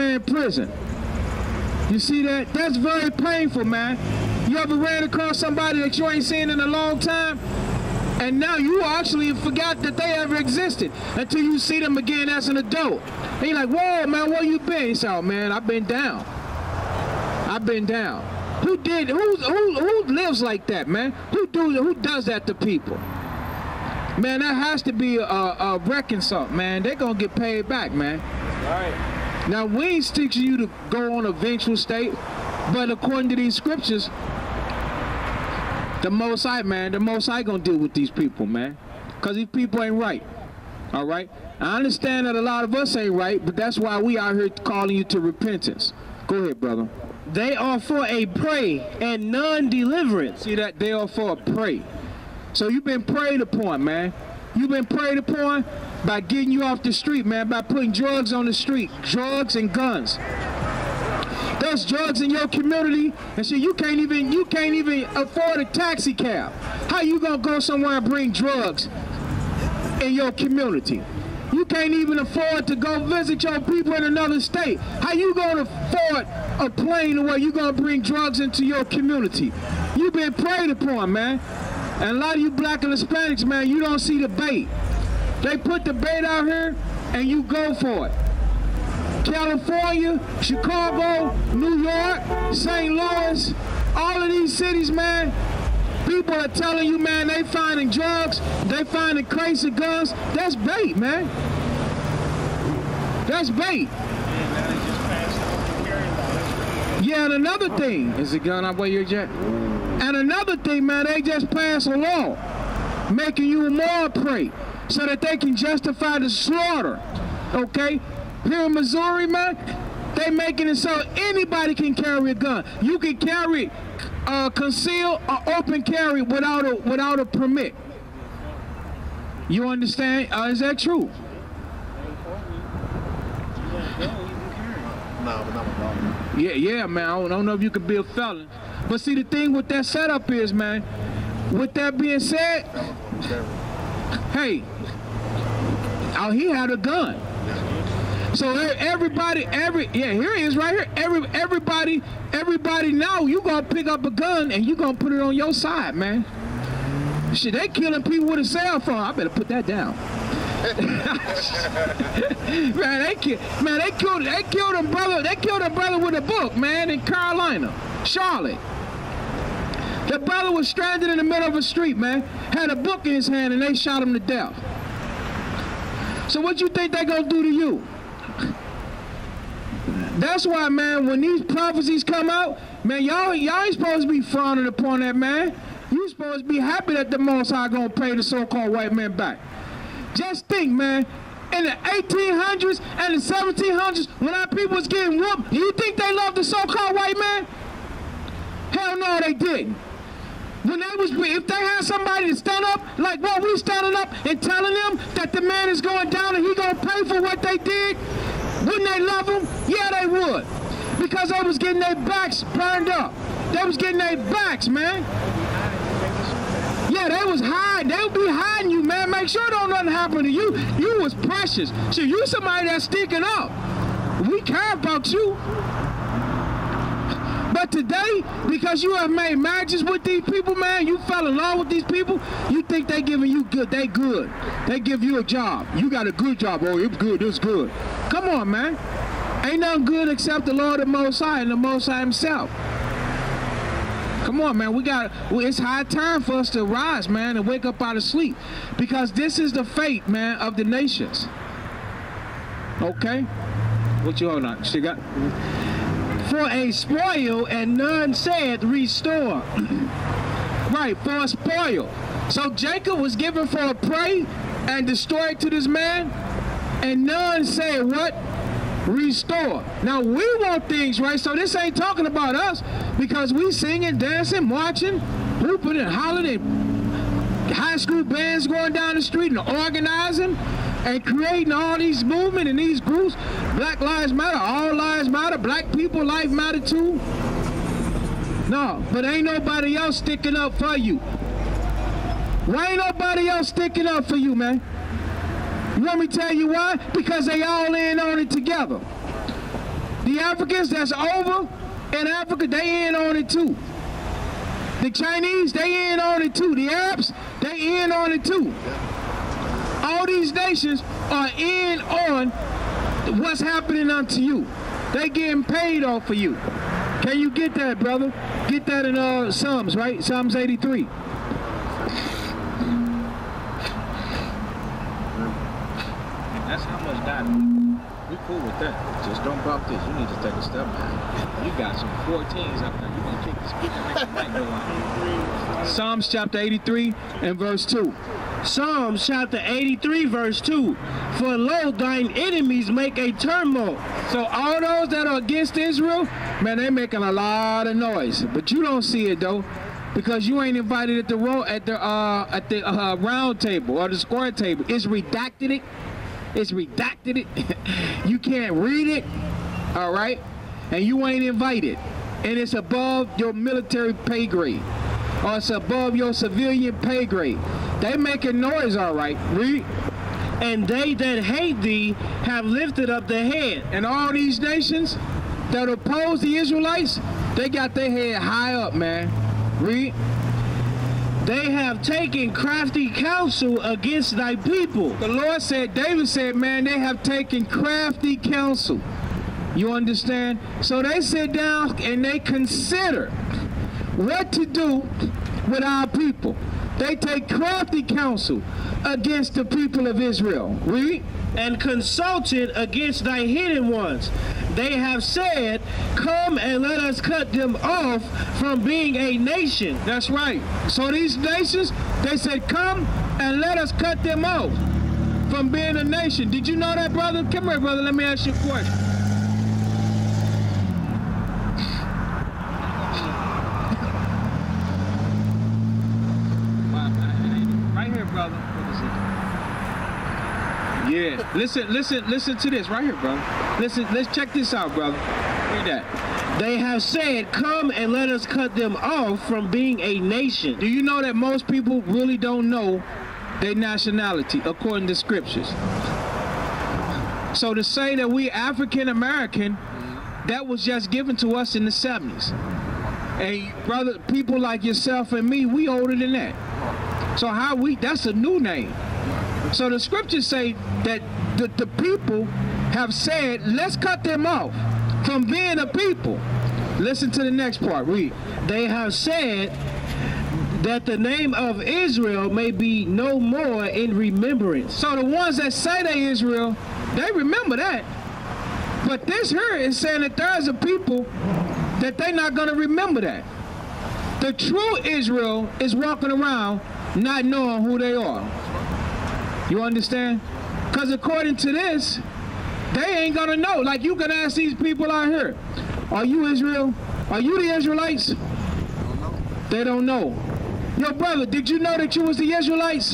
man in prison. You see that? That's very painful, man. You ever ran across somebody that you ain't seen in a long time? And now you actually forgot that they ever existed until you see them again as an adult. And you're like, whoa, man, where you been? He said, oh, man, I've been down. I've been down. Who lives like that, man? Who does that to people? Man, that has to be a reconcile, man. They're going to get paid back, man. Right. Now, we ain't teaching you to go on a vengeful state, but according to these scriptures, the Most High, man, the Most High gonna deal with these people, man. Because these people ain't right, all right? I understand that a lot of us ain't right, but that's why we out here calling you to repentance. Go ahead, brother. They are for a prey and none deliverance. See that? They are for a prey. So you've been preyed upon, man. You've been preyed upon by getting you off the street, man, by putting drugs on the street, drugs and guns. There's drugs in your community, and so you can't even afford a taxi cab. How you gonna go somewhere and bring drugs in your community? You can't even afford to go visit your people in another state. How you gonna afford a plane where you gonna bring drugs into your community? You've been preyed upon, man. And a lot of you black and Hispanics, man, you don't see the bait. They put the bait out here, and you go for it. California, Chicago, New York, St. Louis, all of these cities, man, people are telling you, man, they finding drugs, they finding crates of guns. That's bait, man. That's bait. Yeah, and another thing, is the gun up where you're at? And another thing, man, they just pass a law making you more prey so that they can justify the slaughter, okay? Here in Missouri, man, they making it so anybody can carry a gun. You can carry conceal or open carry without a permit. You understand? Is that true? Yeah, man. I don't know if you could be a felon. But see, the thing with that setup is, man, with that being said, hey, he had a gun. So everybody, here it is right here. Everybody now, you gonna pick up a gun and you gonna put it on your side, man. Shit, they killing people with a cell phone. I better put that down. Man, they killed a brother with a book, man, in Carolina, Charlotte. The brother was stranded in the middle of a street, man, had a book in his hand, and they shot him to death. So what you think they gonna do to you? That's why, man, when these prophecies come out, man, y'all ain't supposed to be frowning upon that, man. You supposed to be happy that the Most High gonna pay the so-called white man back. Just think, man, in the 1800s and the 1700s, when our people was getting whooped, you think they loved the so-called white man? Hell no, they didn't. When if they had somebody to stand up, like what we standing up and telling them that the man is going down and he gonna pay for what they did, wouldn't they love him? Yeah, they would. Because they was getting their backs burned up. They was getting their backs, man. Yeah, they was hiding. They would be hiding you, man. Make sure don't nothing happen to you. You was precious. So you somebody that's sticking up. We care about you. But today, because you have made marriages with these people, man, you fell in love with these people, you think they giving you good. They good. They give you a job. You got a good job. Oh, it's good. It's good. Come on, man. Ain't nothing good except the Lord the Most High and the Most High himself. Come on, man. It's high time for us to rise, man, and wake up out of sleep. Because this is the fate, man, of the nations. Okay? What you on? She got... For a spoil, and none said restore. Right, for a spoil. So Jacob was given for a prey and destroyed to this man, and none said what? Restore. Now we want things, right? So this ain't talking about us, because we singing, dancing, marching, hooping and hollering, and high school bands going down the street and organizing and creating all these movements and these groups. Black Lives Matter, all lives matter, black people life matter too. No, but ain't nobody else sticking up for you. Why ain't nobody else sticking up for you, man? You want me to tell you why? Because they all in on it together. The Africans that's over in Africa, they in on it too. The Chinese, they in on it too. The Arabs, they in on it too. All these nations are in on what's happening unto you. They getting paid off for you. Can you get that, brother? Get that in Psalms, right? Psalms 83. That's how much that we cool with that. Just don't bump this. You need to take a step back. You got some 14s up there. You gonna kick the speaker and make the mic go out. Psalms chapter 83 and verse 2. Psalms chapter 83 verse 2. For lo, thine enemies make a turmoil. So all those that are against Israel, man, they making a lot of noise. But you don't see it though, because you ain't invited at the round table or the square table. It's redacted it. It's redacted it. You can't read it. All right, and you ain't invited, and it's above your military pay grade, or it's above your civilian pay grade. They making noise, all right. Read. And they that hate thee have lifted up their head. And all these nations that oppose the Israelites, they got their head high up, man. Read. They have taken crafty counsel against thy people. The Lord said, David said, man, they have taken crafty counsel. You understand? So they sit down and they consider what to do with our people. They take crafty counsel against the people of Israel. Read. And consulted against thy hidden ones. They have said, come and let us cut them off from being a nation. That's right. So these nations, they said, come and let us cut them off from being a nation. Did you know that, brother? Come here, brother. Let me ask you a question. Right here, brother. Yeah, listen to this right here, brother. Listen, let's check this out, brother. Read that. They have said, come and let us cut them off from being a nation. Do you know that most people really don't know their nationality according to scriptures? So to say that we African American, that was just given to us in the 70s. And brother, people like yourself and me, we older than that. So that's a new name. So the scriptures say that the people have said, let's cut them off from being a people. Listen to the next part. Read. They have said that the name of Israel may be no more in remembrance. So the ones that say they Israel, they remember that. But this here is saying that there's a people that they're not going to remember that. The true Israel is walking around not knowing who they are. You understand? Because according to this, they ain't going to know. Like you can ask these people out here, are you Israel? Are you the Israelites? They don't know. Yo, brother, did you know that you was the Israelites?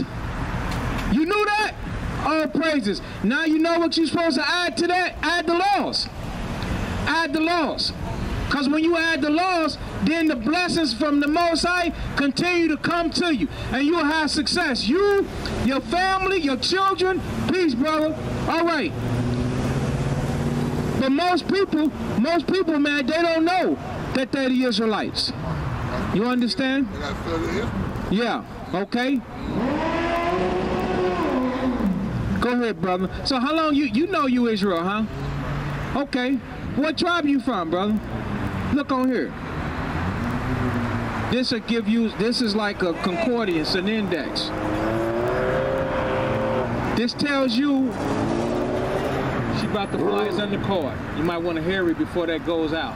You knew that? All praises. Now you know what you're supposed to add to that? Add the laws. Add the laws. Because when you add the laws, then the blessings from the Most High continue to come to you. And you'll have success. You, your family, your children. Peace, brother. All right. But most people, man, they don't know that they're the Israelites. You understand? Yeah. Okay. Go ahead, brother. So how long you know you Israel, huh? Okay. What tribe you from, brother? Look on here. This will give you, this is like a concordance, an index. This tells you she about to fly us under court. You might want to hurry before that goes out.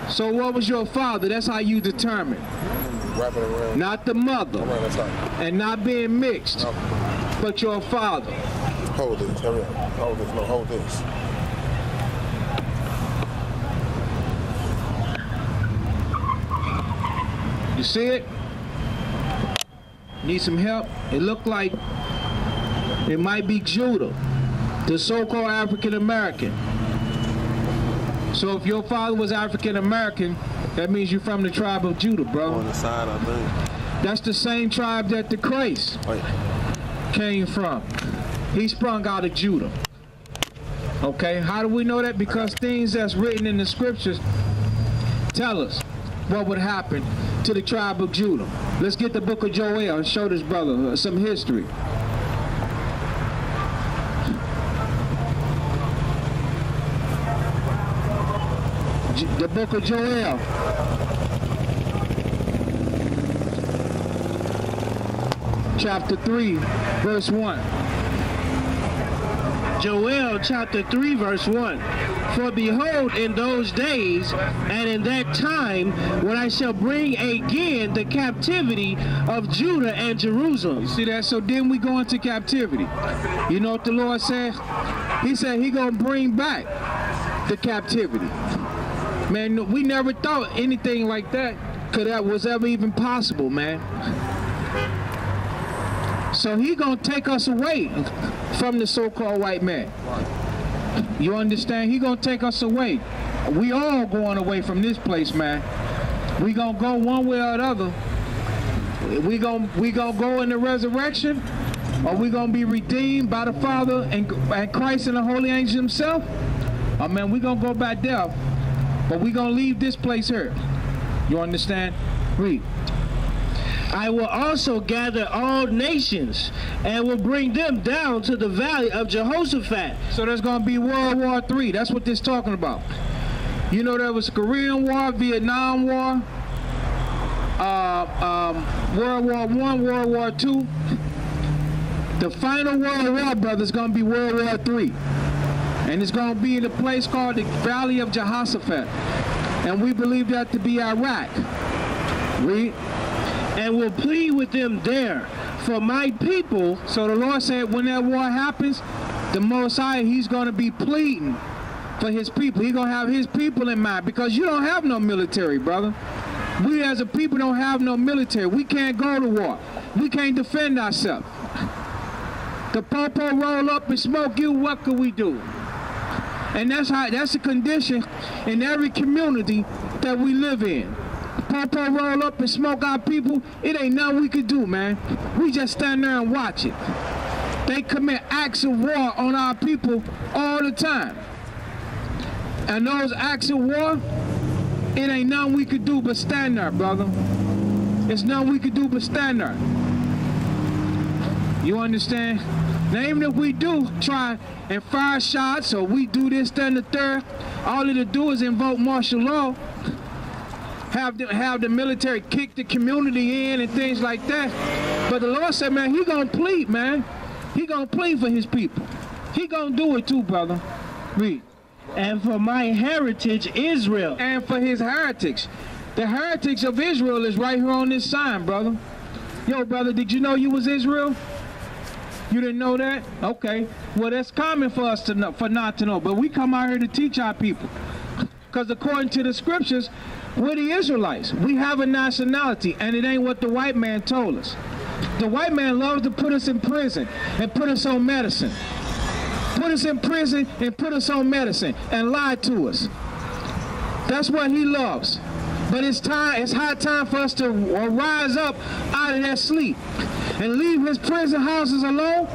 So what was your father? That's how you determine. Not the mother. And not being mixed. But your father. Hold this, hurry up. Hold this, no, hold this. You see it? Need some help? It looked like it might be Judah, the so-called African American. So if your father was African American, that means you're from the tribe of Judah, bro. On the side, I think. That's the same tribe that the Christ came from. He sprung out of Judah. Okay, how do we know that? Because things that's written in the scriptures tell us what would happen to the tribe of Judah. Let's get the book of Joel and show this brother some history. The book of Joel. Chapter 3, verse 1. Joel chapter 3 verse 1. For behold, in those days and in that time, when I shall bring again the captivity of Judah and Jerusalem. You see that? So then we go into captivity. You know what the Lord said? He said he gonna bring back the captivity. Man, we never thought anything like that was ever even possible, man. So he gonna take us away from the so-called white man. You understand? He gonna take us away. We all going away from this place, man. We gonna go one way or the other. We gonna go in the resurrection, or we gonna be redeemed by the Father and Christ and the holy angel himself. Oh man, we gonna go back there, but we gonna leave this place here. You understand? Read. I will also gather all nations and will bring them down to the valley of Jehoshaphat. So there's going to be World War III. That's what this is talking about. You know, there was Korean War, Vietnam War, World War I, World War II. The final World War, brother, is going to be World War III. And it's going to be in a place called the Valley of Jehoshaphat. And we believe that to be Iraq. Read. And will plead with them there for my people. So the Lord said when that war happens, the Most High, he's going to be pleading for his people. He's going to have his people in mind, because you don't have no military, brother. We as a people don't have no military. We can't go to war. We can't defend ourselves. The popo roll up and smoke you, what could we do? And that's a condition in every community that we live in. Popo roll up and smoke our people, it ain't nothing we could do, man. We just stand there and watch it. They commit acts of war on our people all the time. And those acts of war, it ain't nothing we could do but stand there, brother. It's nothing we could do but stand there. You understand? Now, even if we do try and fire shots, or we do this, that, and the third, all it'll do is invoke martial law. Have the military kick the community in and things like that. But the Lord said, man, he gonna plead, man. He gonna plead for his people. He gonna do it too, brother. Read. And for my heritage, Israel. And for his heretics. The heretics of Israel is right here on this sign, brother. Yo, brother, did you know you was Israel? You didn't know that? Okay. Well, that's common for us to know, for not to know. But we come out here to teach our people. Because according to the scriptures, we're the Israelites. We have a nationality, and it ain't what the white man told us. The white man loves to put us in prison and put us on medicine. Put us in prison and put us on medicine and lie to us. That's what he loves. But it's high time for us to rise up out of that sleep and leave his prison houses alone.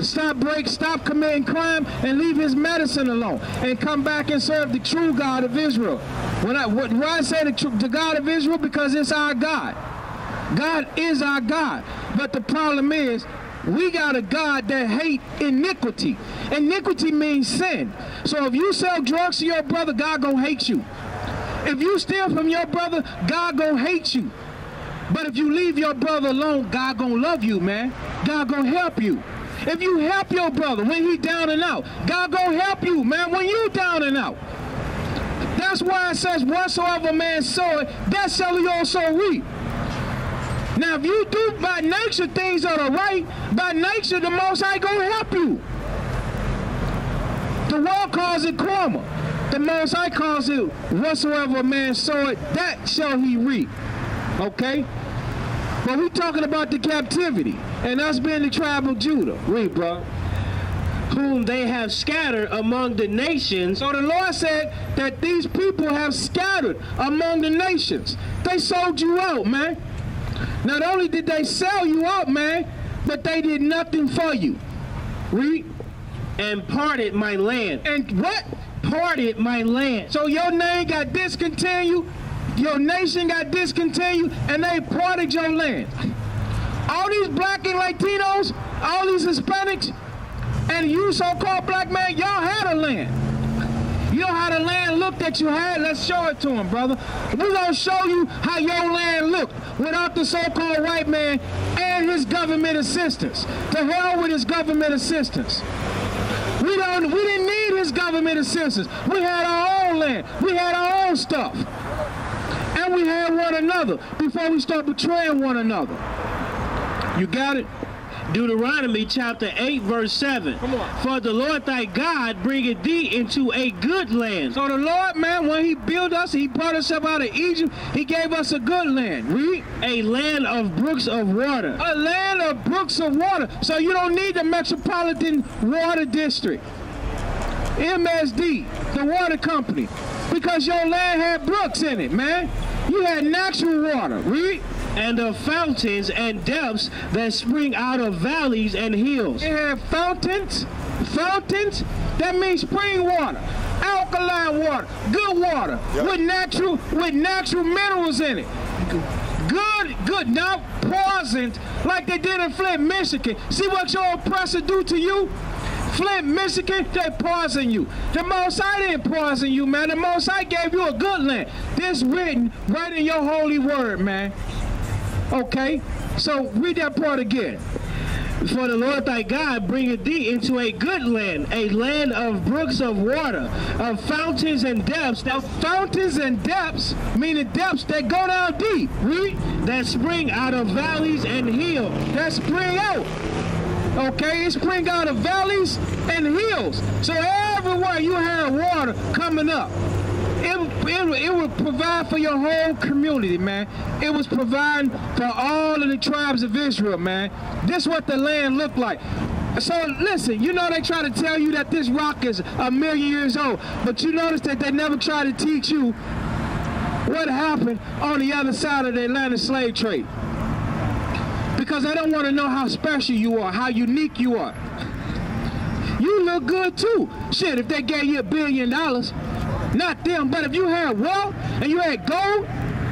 Stop committing crime and leave his medicine alone and come back and serve the true God of Israel. Why I say the God of Israel? Because it's our God. God is our God. But the problem is, we got a God that hates iniquity. Iniquity means sin. So if you sell drugs to your brother, God gonna hate you. If you steal from your brother, God gonna hate you. But if you leave your brother alone, God gonna love you, man. God gonna help you. If you help your brother when he down and out, God gonna help you, man, when you down and out. That's why it says, whatsoever man soweth, that shall he also reap. Now, if you do by nature things that are right, by nature the Most High gonna help you. The world calls it karma. The Most High calls it, whatsoever a man soweth, that shall he reap. Okay? But we're talking about the captivity, and us being the tribe of Judah. Read, bro. Whom they have scattered among the nations. So the Lord said that these people have scattered among the nations. They sold you out, man. Not only did they sell you out, man, but they did nothing for you. Read. And parted my land. And what? Parted my land. So your name got discontinued, your nation got discontinued, and they parted your land. All these black and Latinos, all these Hispanics, and you so-called black man, y'all had a land. You know how the land looked that you had? Let's show it to them, brother. We're going to show you how your land looked without the so-called white man and his government assistance. To hell with his government assistance. We didn't need his government assistance. We had our own land. We had our own stuff. And we had one another before we start betraying one another. You got it? Deuteronomy chapter 8 verse 7. Come on. For the Lord thy God bringeth thee into a good land. So the Lord, man, when he built us, he brought us up out of Egypt, he gave us a good land. Read. A land of brooks of water. A land of brooks of water. So you don't need the Metropolitan Water District. MSD, the water company. Because your land had brooks in it, man. You had natural water. Read. And of fountains and depths that spring out of valleys and hills. It had fountains. Fountains, that means spring water, alkaline water, good water, yep, with natural minerals in it. Good, not poisoned like they did in Flint, Michigan. See what your oppressor do to you? Flint, Michigan, they poison you. The Most High didn't poison you, man. The Most High gave you a good land. This written right in your holy word, man. Okay, so read that part again. For the Lord thy God bringeth thee into a good land, a land of brooks of water, of fountains and depths. Of fountains and depths, meaning depths that go down deep. Read. That spring out of valleys and hills. That spring out. Okay, it spring out of valleys and hills. So everywhere you have water coming up. It would provide for your whole community, man. It was providing for all of the tribes of Israel, man. This is what the land looked like. So listen, you know they try to tell you that this rock is 1,000,000 years old, but you notice that they never try to teach you what happened on the other side of the Atlantic slave trade. Because they don't want to know how special you are, how unique you are. You look good too. Shit, if they gave you $1 billion, not them, but if you had wealth and you had gold,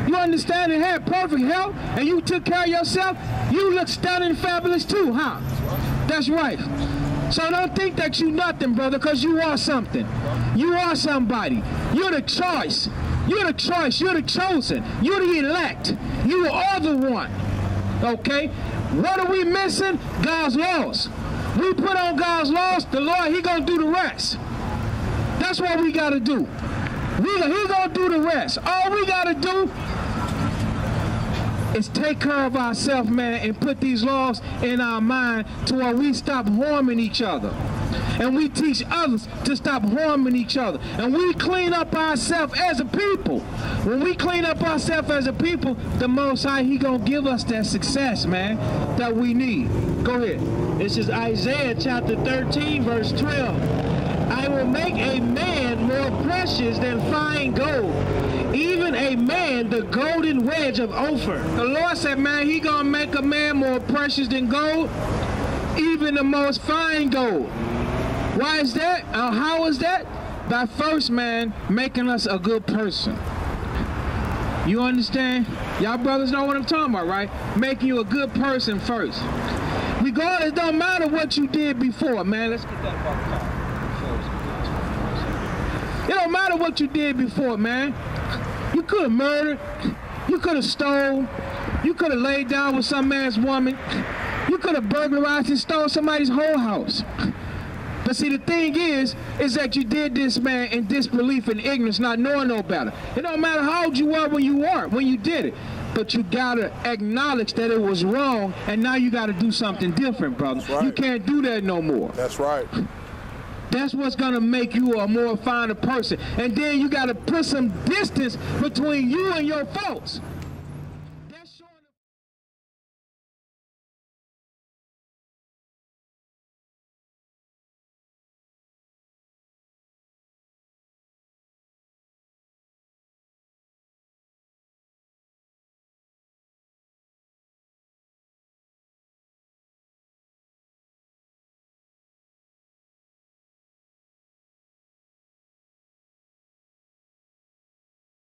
you understand, and had perfect health, and you took care of yourself, you look stunning and fabulous too, huh? That's right. So don't think that you nothing, brother, because you are something. You are somebody. You're the choice. You're the choice. You're the chosen. You're the elect. You are the one. Okay? What are we missing? God's laws. We put on God's laws, the Lord, he gonna do the rest. That's what we gotta do. He gonna do the rest. All we gotta do is take care of ourselves, man, and put these laws in our mind to where we stop harming each other. And we teach others to stop harming each other. And we clean up ourselves as a people. When we clean up ourselves as a people, the Most High, he gonna give us that success, man, that we need. Go ahead. This is Isaiah chapter 13, verse 12. I will make a man more precious than fine gold, even a man the golden wedge of Ophir. The Lord said, man, he gonna make a man more precious than gold, even the most fine gold. Why is that? How is that? By first, man, making us a good person. You understand? Y'all brothers know what I'm talking about, right? Making you a good person first. Regardless, it don't matter what you did before, man. Let's get that part. It don't matter what you did before, man. You could have murdered. You could have stole. You could have laid down with some man's woman. You could have burglarized and stole somebody's whole house. But see, the thing is that you did this, man, in disbelief and ignorance, not knowing no better. It don't matter how old you were when you did it. But you gotta acknowledge that it was wrong, and now you gotta do something different, brother. That's right. You can't do that no more. That's right. That's what's gonna make you a more finer person. And then you gotta put some distance between you and your folks.